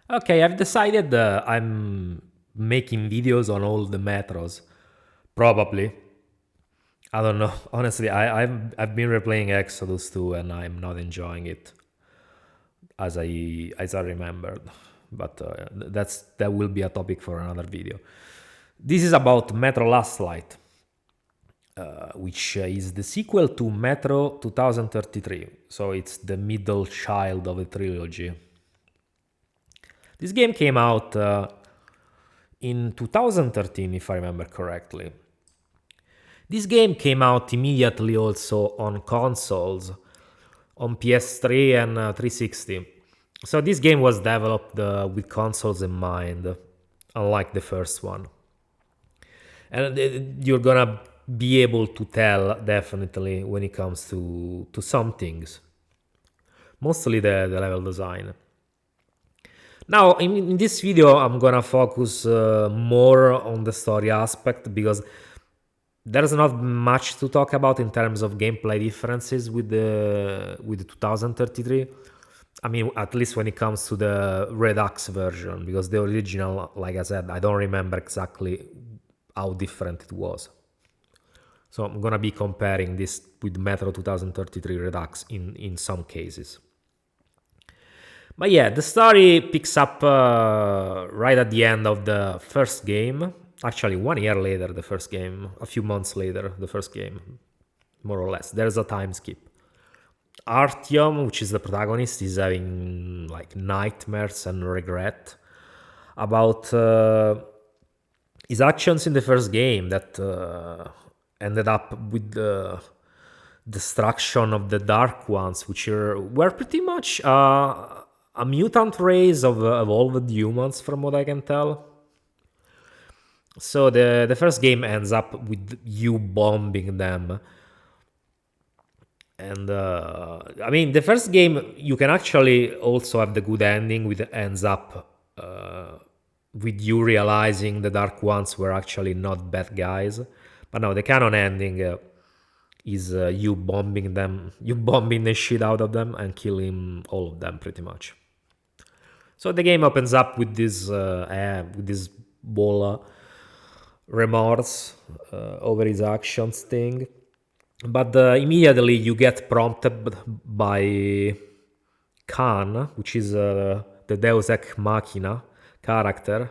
Okay, I've decided I'm making videos on all the metros. Probably. I don't know. Honestly, I've been replaying Exodus 2 and I'm not enjoying it as I remembered. But that will be a topic for another video. This is about Metro Last Light, which is the sequel to Metro 2033. So it's the middle child of the trilogy. This game came out in 2013, if I remember correctly. This game came out immediately also on consoles, on PS3 and 360. So this game was developed with consoles in mind, unlike the first one. And you're gonna be able to tell definitely when it comes to some things, mostly the level design. Now, in this video, I'm gonna focus more on the story aspect because there's not much to talk about in terms of gameplay differences with the 2033. I mean, at least when it comes to the Redux version, because the original, like I said, I don't remember exactly how different it was. So I'm gonna be comparing this with Metro 2033 Redux in some cases. But yeah, the story picks up right at the end of the first game. Actually, 1 year later, the first game, a few months later, the first game, more or less. There's a time skip. Artyom, which is the protagonist, is having like nightmares and regret about his actions in the first game that ended up with the destruction of the Dark Ones, which were pretty much a mutant race of evolved humans, from what I can tell. So the first game ends up with you bombing them. And I mean, the first game, you can actually also have the good ending, with it ends up with you realizing the Dark Ones were actually not bad guys. But no, the canon ending is you bombing them, you bombing the shit out of them and killing all of them pretty much. So the game opens up with this Bola remorse over his actions thing, but immediately you get prompted by Khan, which is the Deus Ex Machina character,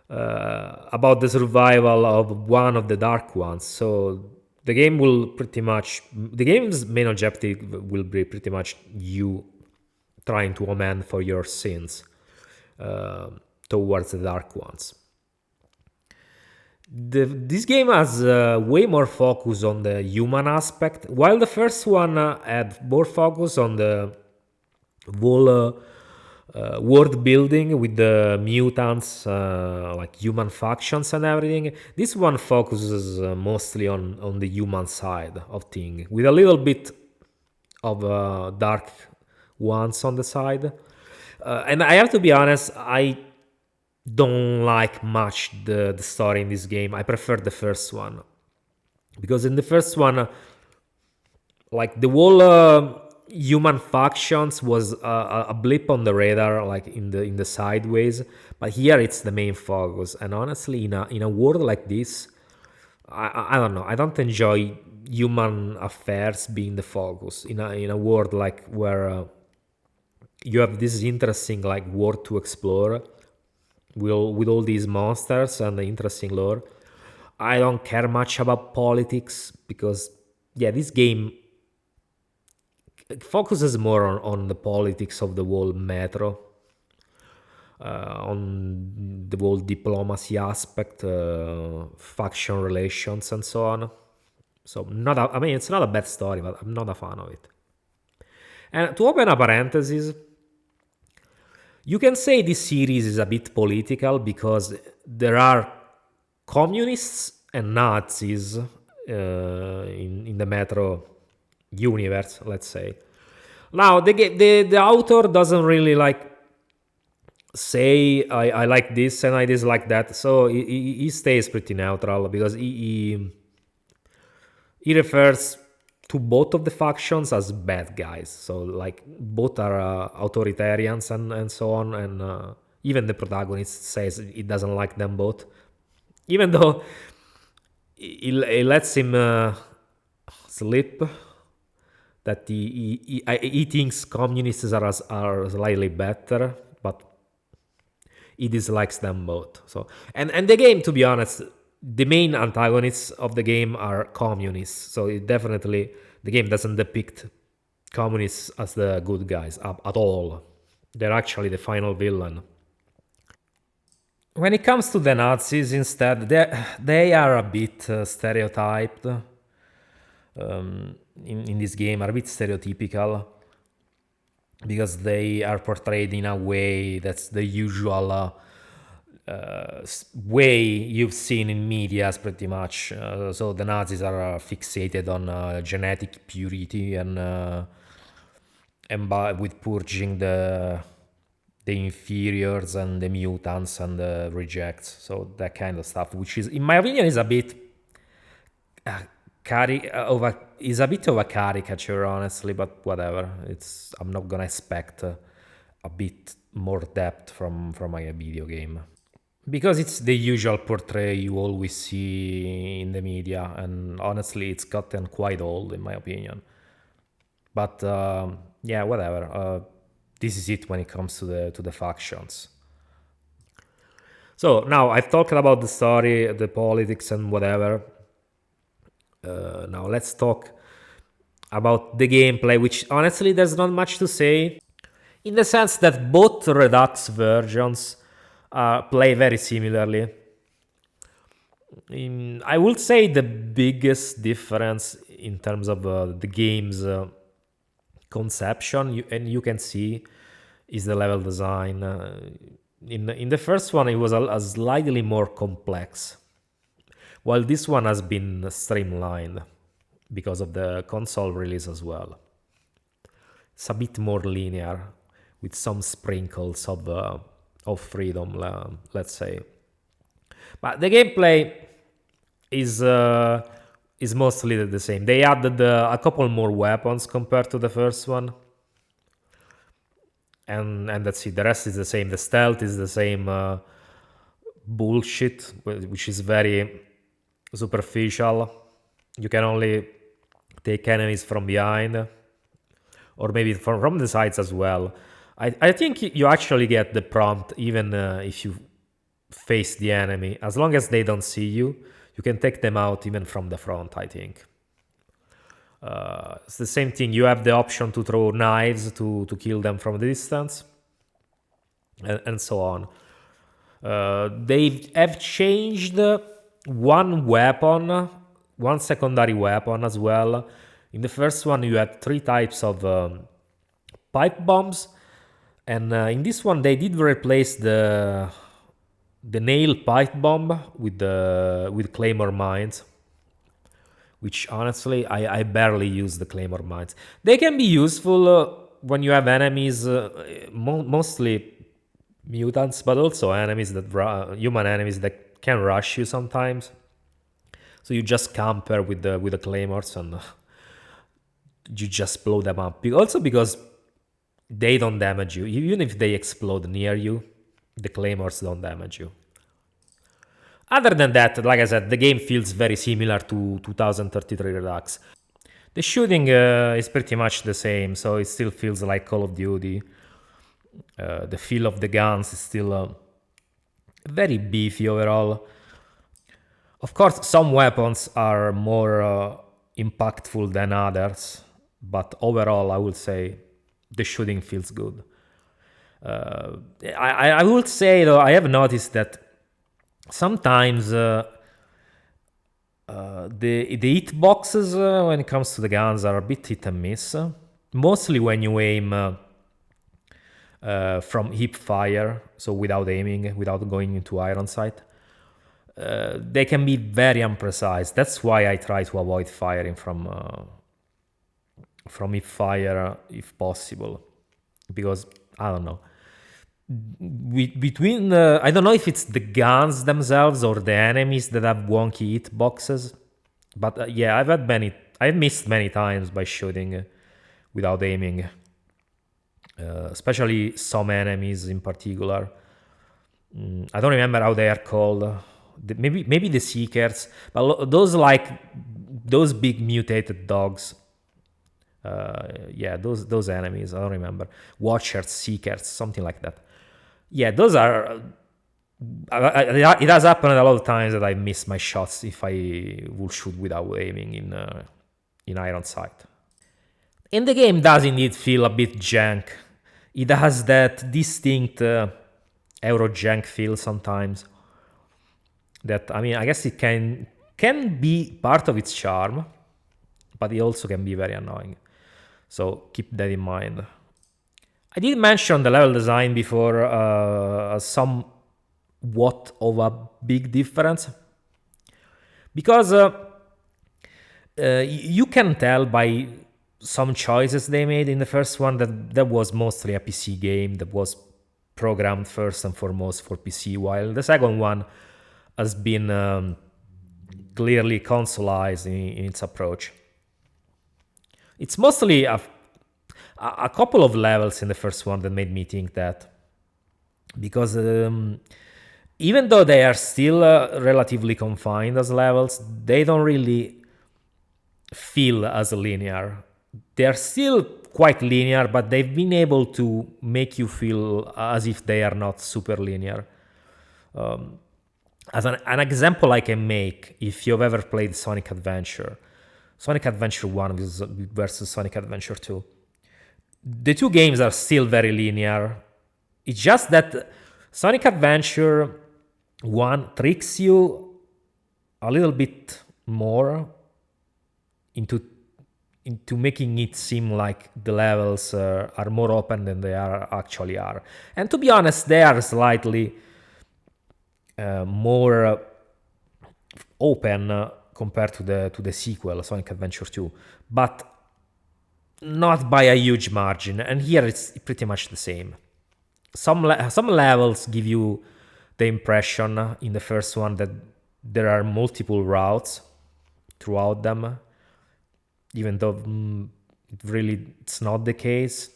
about the survival of one of the Dark Ones. So the game's main objective will be pretty much you trying to amend for your sins uh, towards the Dark Ones. This game has way more focus on the human aspect, while the first one had more focus on the whole world building with the mutants, like human factions and everything. This one focuses mostly on the human side of things, with a little bit of dark ones on the side. And I have to be honest, I don't like much the story in this game. I prefer the first one, because in the first one, like the whole human factions was a blip on the radar, like in the sideways. But here it's the main focus. And honestly, in a world like this, I don't know. I don't enjoy human affairs being the focus in a world like where you have this interesting like world to explore with all these monsters and the interesting lore. I don't care much about politics because, yeah, this game focuses more on the politics of the whole metro, on the whole diplomacy aspect, faction relations, and so on. So, I mean, it's not a bad story, but I'm not a fan of it. And to open a parenthesis, you can say this series is a bit political because there are communists and Nazis in the Metro universe, let's say. Now, the author doesn't really like say I like this and I dislike that, so he stays pretty neutral because he refers to both of the factions as bad guys. So like both are authoritarians and so on, and even the protagonist says he doesn't like them both, even though he lets him slip that he thinks communists are slightly better, but he dislikes them both. So and the game, to be honest, the main antagonists of the game are communists. So it definitely the game doesn't depict communists as the good guys at all. They're actually the final villain. When it comes to the Nazis, instead, they are a bit stereotyped in this game, are a bit stereotypical because they are portrayed in a way that's the usual way you've seen in medias, pretty much. So the Nazis are fixated on genetic purity and with purging the inferiors and the mutants and the rejects. So that kind of stuff, which is, in my opinion, is a bit is a bit of a caricature, honestly. But whatever. I'm not gonna expect a bit more depth from a video game because it's the usual portray you always see in the media, and honestly, it's gotten quite old in my opinion. But yeah, whatever. This is it when it comes to the factions. So now I've talked about the story, the politics, and whatever. Now let's talk about the gameplay, which honestly there's not much to say, in the sense that both Redux versions play very similarly. I would say the biggest difference in terms of the game's conception, and you can see, is the level design. In the first one, it was a slightly more complex, while this one has been streamlined because of the console release as well. It's a bit more linear with some sprinkles of freedom, let's say. But the gameplay is mostly the same. They added a couple more weapons compared to the first one, and that's it. The rest is the same. The stealth is the same bullshit, which is very superficial. You can only take enemies from behind, or maybe from the sides as well. I think you actually get the prompt even if you face the enemy. As long as they don't see you, you can take them out even from the front, I think. It's the same thing. You have the option to throw knives to kill them from a distance, and so on. They have changed one weapon, one secondary weapon as well. In the first one, you had 3 types of pipe bombs, and in this one, they did replace the nail pipe bomb with claymore mines, which honestly I barely use the claymore mines. They can be useful when you have enemies, mostly mutants, but also enemies human enemies that can rush you sometimes. So you just camper with the claymores and you just blow them up. Also because they don't damage you, even if they explode near you, the claymores don't damage you. Other than that, like I said, the game feels very similar to 2033 Redux. The shooting is pretty much the same, so it still feels like Call of Duty. The feel of the guns is still very beefy overall. Of course, some weapons are more impactful than others, but overall, I would say the shooting feels good. I would say, though, I have noticed that sometimes the hitboxes when it comes to the guns are a bit hit and miss. Mostly when you aim from hip fire, so without aiming, without going into iron sight. They can be very imprecise. That's why I try to avoid firing from hip fire if possible, because I don't know. Between I don't know if it's the guns themselves or the enemies that have wonky hitboxes, but yeah, I've had I've missed many times by shooting without aiming, especially some enemies in particular. I don't remember how they are called. Maybe the Seekers, but those big mutated dogs. Yeah, those enemies. I don't remember. Watchers, Seekers, something like that. Yeah, those are. It has happened a lot of times that I miss my shots if I will shoot without aiming in iron sight. And the game does indeed feel a bit jank. It has that distinct Euro jank feel sometimes. That, I mean, I guess it can be part of its charm, but it also can be very annoying. So keep that in mind. I did mention the level design before as somewhat of a big difference, because you can tell by some choices they made in the first one that was mostly a PC game that was programmed first and foremost for PC, while the second one has been clearly consoleized in its approach. It's mostly a couple of levels in the first one that made me think that, because even though they are still relatively confined as levels, they don't really feel as linear. They're still quite linear, but they've been able to make you feel as if they are not super linear. As an example I can make, if you've ever played Sonic Adventure 1 versus Sonic Adventure 2, the two games are still very linear. It's just that Sonic Adventure 1 tricks you a little bit more into making it seem like the levels are more open than they actually are. And to be honest, they are slightly more open compared to the sequel, Sonic Adventure 2, but not by a huge margin. And here it's pretty much the same. Some levels give you the impression in the first one that there are multiple routes throughout them, even though it's not the case.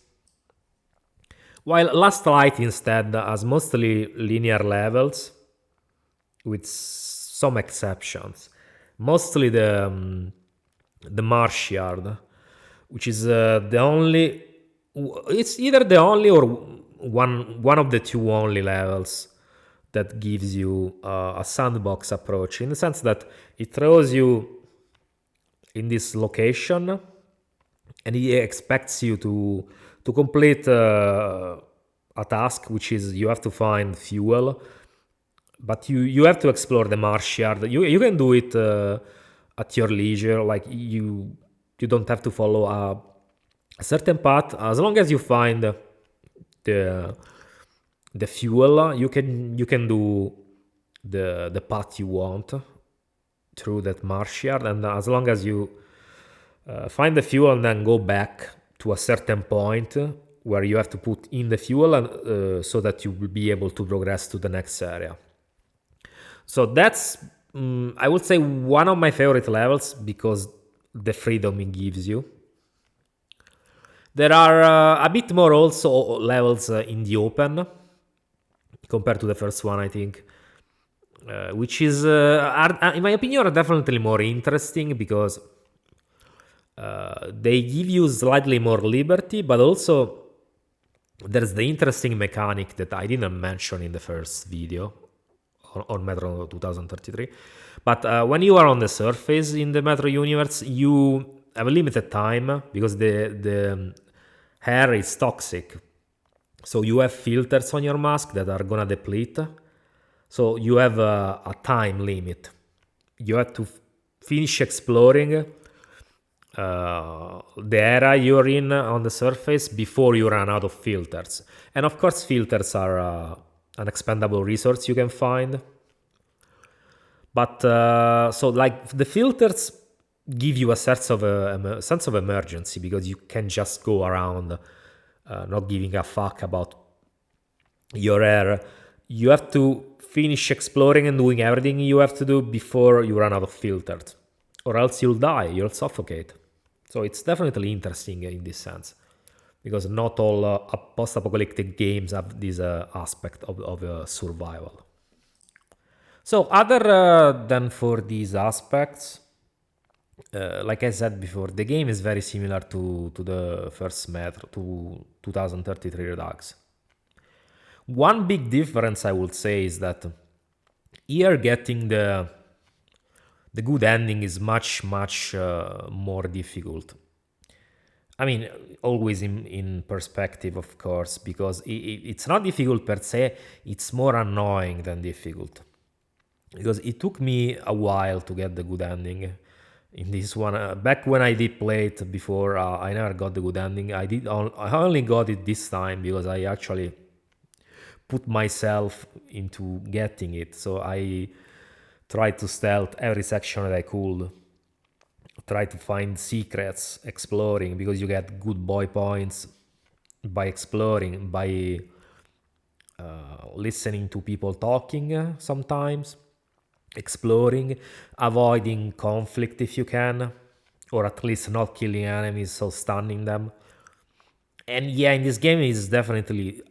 While Last Light instead has mostly linear levels, with some exceptions. Mostly the Marsh Yard, which is the only. It's either the only or one of the two only levels that gives you a sandbox approach, in the sense that it throws you in this location and it expects you to complete a task, which is you have to find fuel, but you have to explore the Marsh Yard. You can do it at your leisure, like you don't have to follow a certain path. As long as you find the fuel, you can do the path you want through that Marsh Yard, and as long as you find the fuel and then go back to a certain point where you have to put in the fuel, and so that you will be able to progress to the next area. So that's, I would say, one of my favorite levels because the freedom it gives you. There are a bit more also levels in the open compared to the first one, I think, which is, in my opinion, are definitely more interesting because they give you slightly more liberty, but also there's the interesting mechanic that I didn't mention in the first video on Metro 2033. But when you are on the surface in the Metro universe, you have a limited time because the hair is toxic. So you have filters on your mask that are gonna deplete. So you have a time limit. You have to finish exploring the area you're in on the surface before you run out of filters. And of course, filters are an expendable resource you can find. But so like the filters give you a sense of emergency because you can just go around not giving a fuck about your hair. You have to finish exploring and doing everything you have to do before you run out of filters. or else you'll die, you'll suffocate. So it's definitely interesting in this sense, because not all post-apocalyptic games have this aspect of survival. So other than for these aspects, like I said before, the game is very similar to the first Metro, to 2033 Redux. One big difference I would say is that here getting the good ending is much more difficult. I mean, always in perspective, of course, because it's not difficult per se, it's more annoying than difficult. Because it took me a while to get the good ending in this one. Back when I did play it before, I never got the good ending. I only got it this time because I actually put myself into getting it. So I tried to stealth every section that I could, try to find secrets, exploring, because you get good boy points by exploring, by listening to people talking sometimes, exploring, avoiding conflict if you can, or at least not killing enemies, so stunning them. And yeah, in this game is definitely,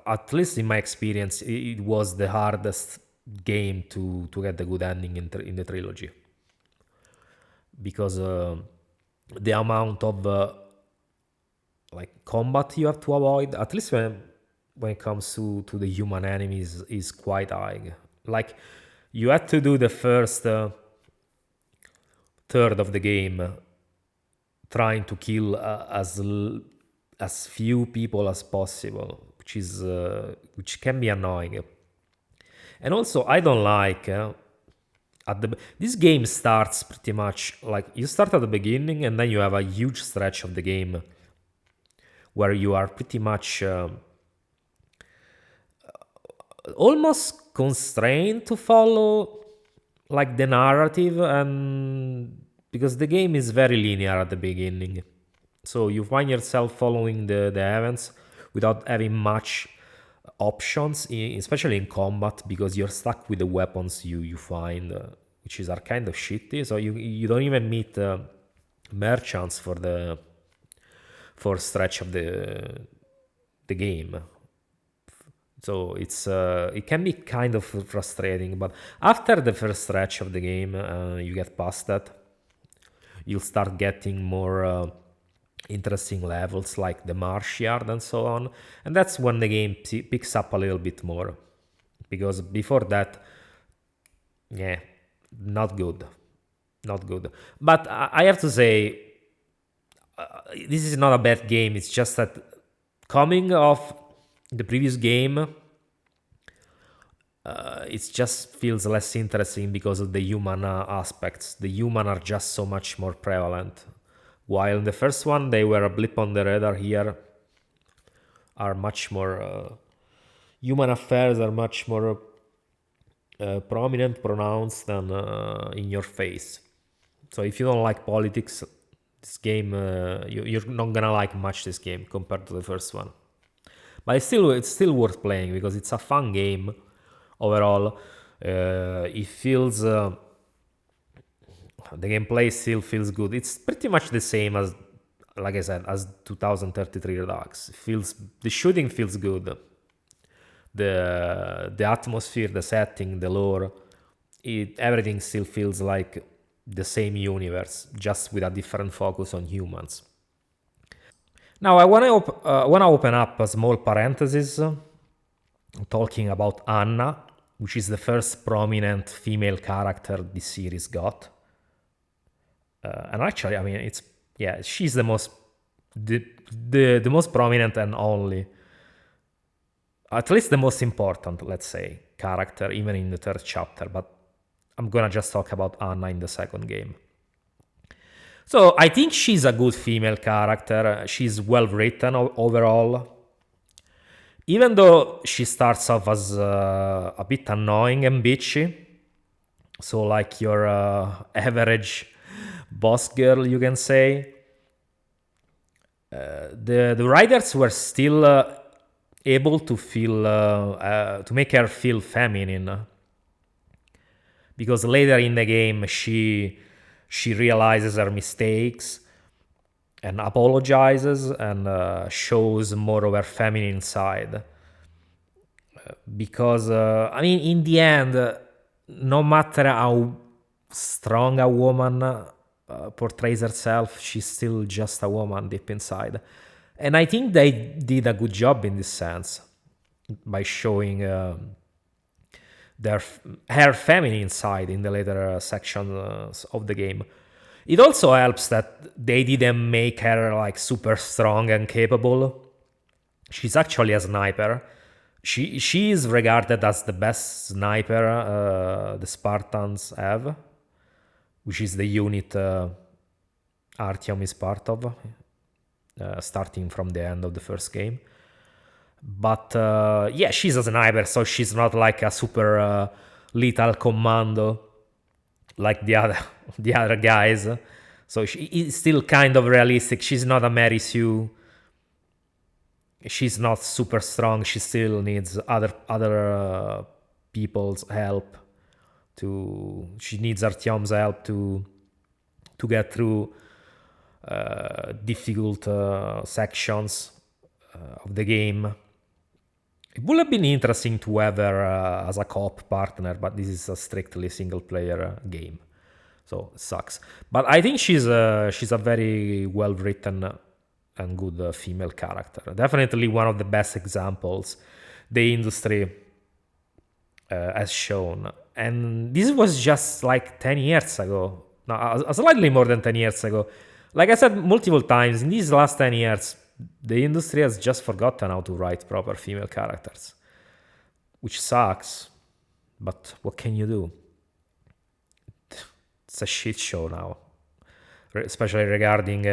at least in my experience, it was the hardest game to get the good ending in the trilogy, because the amount of like combat you have to avoid, at least when it comes to the human enemies, is quite high. Like, you had to do the first third of the game trying to kill as few people as possible, which can be annoying. And also, I don't like this game starts pretty much like you start at the beginning, and then you have a huge stretch of the game where you are pretty much almost constrained to follow like the narrative, and because the game is very linear at the beginning, so you find yourself following the events without having much options, especially in combat, because you're stuck with the weapons you find, which are kind of shitty. So you don't even meet merchants for stretch of the game. So it can be kind of frustrating, but after the first stretch of the game, you get past that, you'll start getting more interesting levels like the marsh yard and so on, and that's when the game picks up a little bit more, because before that, yeah, not good. But I have to say, this is not a bad game. It's just that coming off the previous game, it just feels less interesting because of the human aspects. The human are just so much more prevalent. While in the first one they were a blip on the radar, here are much more human affairs are much more prominent, pronounced, and in your face. So if you don't like politics, this game you're not gonna like much this game compared to the first one. But it's still worth playing because it's a fun game overall. It feels the gameplay still feels good. It's pretty much the same as, like I said, as 2033 Redux. The shooting feels good. The atmosphere, the setting, the lore, everything still feels like the same universe, just with a different focus on humans. Now I want to open up a small parenthesis, talking about Anna, which is the first prominent female character this series got. And actually, I mean, she's the most prominent and only, at least the most important, let's say, character, even in the third chapter. But I'm gonna just talk about Anna in the second game. So I think she's a good female character. She's well written overall. Even though she starts off as a bit annoying and bitchy, so like your average boss girl, you can say, the writers were still able to feel to make her feel feminine, because later in the game she she realizes her mistakes and apologizes and shows more of her feminine side. Because, I mean, in the end, no matter how strong a woman portrays herself, she's still just a woman deep inside. And I think they did a good job in this sense by showing their her feminine side in the later sections of the game. It also helps that they didn't make her like super strong and capable. She's actually a sniper. She is regarded as the best sniper the Spartans have, which is the unit Artyom is part of, starting from the end of the first game. But yeah, she's a sniper, so she's not like a super lethal commando like the other the other guys. So she is still kind of realistic. She's not a Mary Sue. She's not super strong. She still needs other people's help. She needs Artyom's help to get through difficult sections of the game. It would have been interesting to have her as a co-op partner, but this is a strictly single-player game, so it sucks. But I think she's a very well-written and good female character. Definitely one of the best examples the industry has shown. And this was just like 10 years ago. No, slightly more than 10 years ago. Like I said multiple times, in these last 10 years, the industry has just forgotten how to write proper female characters, which sucks, but what can you do? It's a shit show now, especially regarding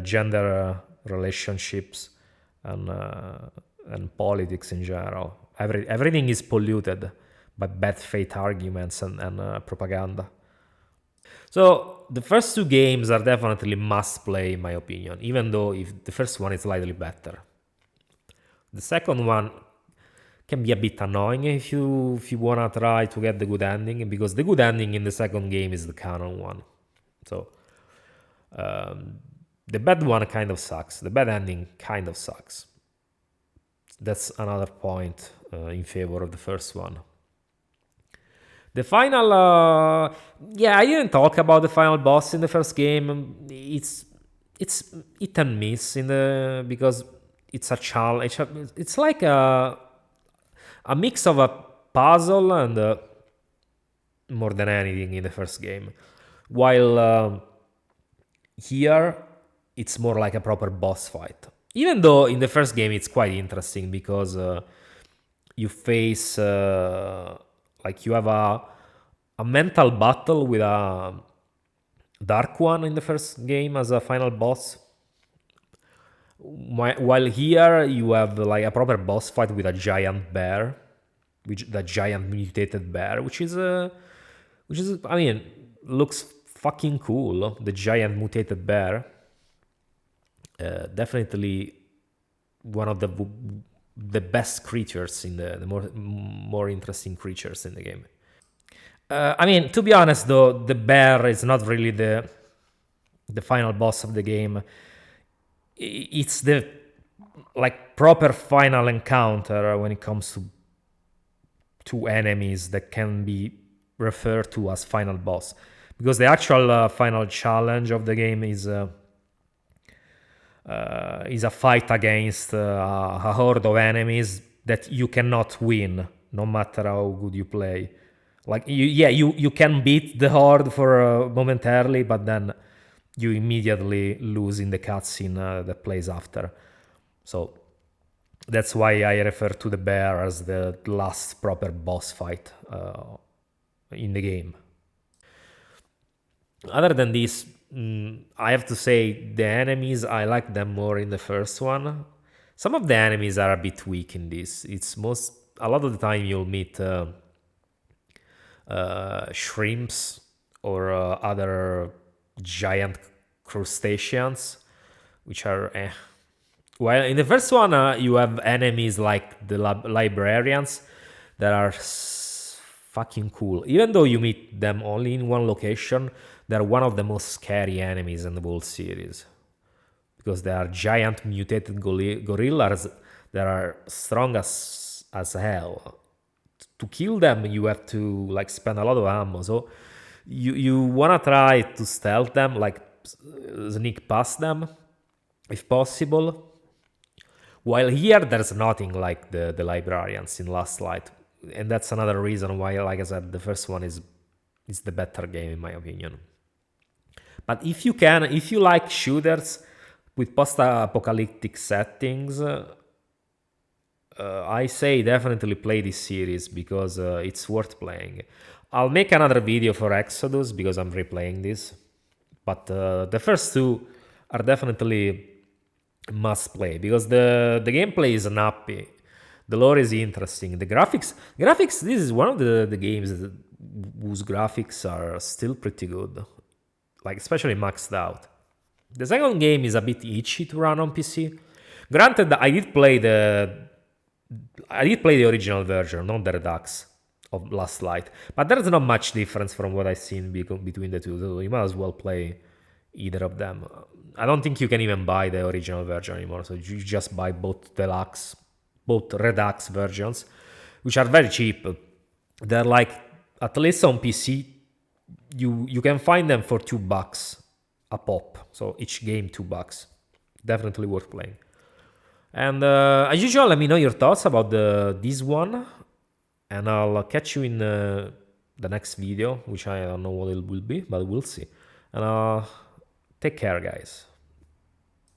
gender relationships and politics in general. Everything is polluted by bad faith arguments and propaganda. So the first two games are definitely must play in my opinion, even though if the first one is slightly better. The second one can be a bit annoying if you wanna try to get the good ending, because the good ending in the second game is the canon one. So the bad one kind of sucks. The bad ending kind of sucks. That's another point in favor of the first one. The final, yeah, I didn't talk about the final boss in the first game. It's hit and miss because it's a challenge. It's like a mix of a puzzle and more than anything in the first game. While here it's more like a proper boss fight. Even though in the first game it's quite interesting because you face like you have a mental battle with a dark one in the first game as a final boss. While here you have like a proper boss fight with a giant bear, the giant mutated bear, which is I mean looks fucking cool. The giant mutated bear, definitely one of the best creatures in the more interesting creatures in the game. I mean, to be honest though, the bear is not really the final boss of the game. It's the like proper final encounter when it comes to enemies that can be referred to as final boss, because the actual final challenge of the game is a fight against a horde of enemies that you cannot win no matter how good you play. Like you can beat the horde for momentarily, but then you immediately lose in the cutscene that plays after. So that's why I refer to the bear as the last proper boss fight in the game. Other than this, I have to say the enemies, I like them more in the first one. Some of the enemies are a bit weak in this. A lot of the time you'll meet shrimps or other giant crustaceans, which are While in the first one you have enemies like the librarians that are fucking cool. Even though you meet them only in one location, they're one of the most scary enemies in the whole series, because they are giant mutated gorillas that are strong as hell. To kill them, you have to like spend a lot of ammo. So you wanna try to stealth them, like sneak past them, if possible. While here, there's nothing like the librarians in Last Light, and that's another reason why, like I said, the first one is the better game in my opinion. But if you like shooters with post-apocalyptic settings, I say definitely play this series, because it's worth playing. I'll make another video for Exodus because I'm replaying this, but the first two are definitely must play, because the gameplay is snappy, the lore is interesting, the graphics. This is one of the games whose graphics are still pretty good, like especially maxed out. The second game is a bit itchy to run on PC. Granted, I did play the original version, not the Redux of Last Light, but there's not much difference from what I've seen between the two, so you might as well play either of them. I don't think you can even buy the original version anymore, so you just buy both Redux versions, which are very cheap. They're like, at least on PC, you can find them for $2 a pop, so each game $2. Definitely worth playing. And as usual, let me know your thoughts about this one, and I'll catch you in the next video, which I don't know what it will be, but we'll see. And take care, guys.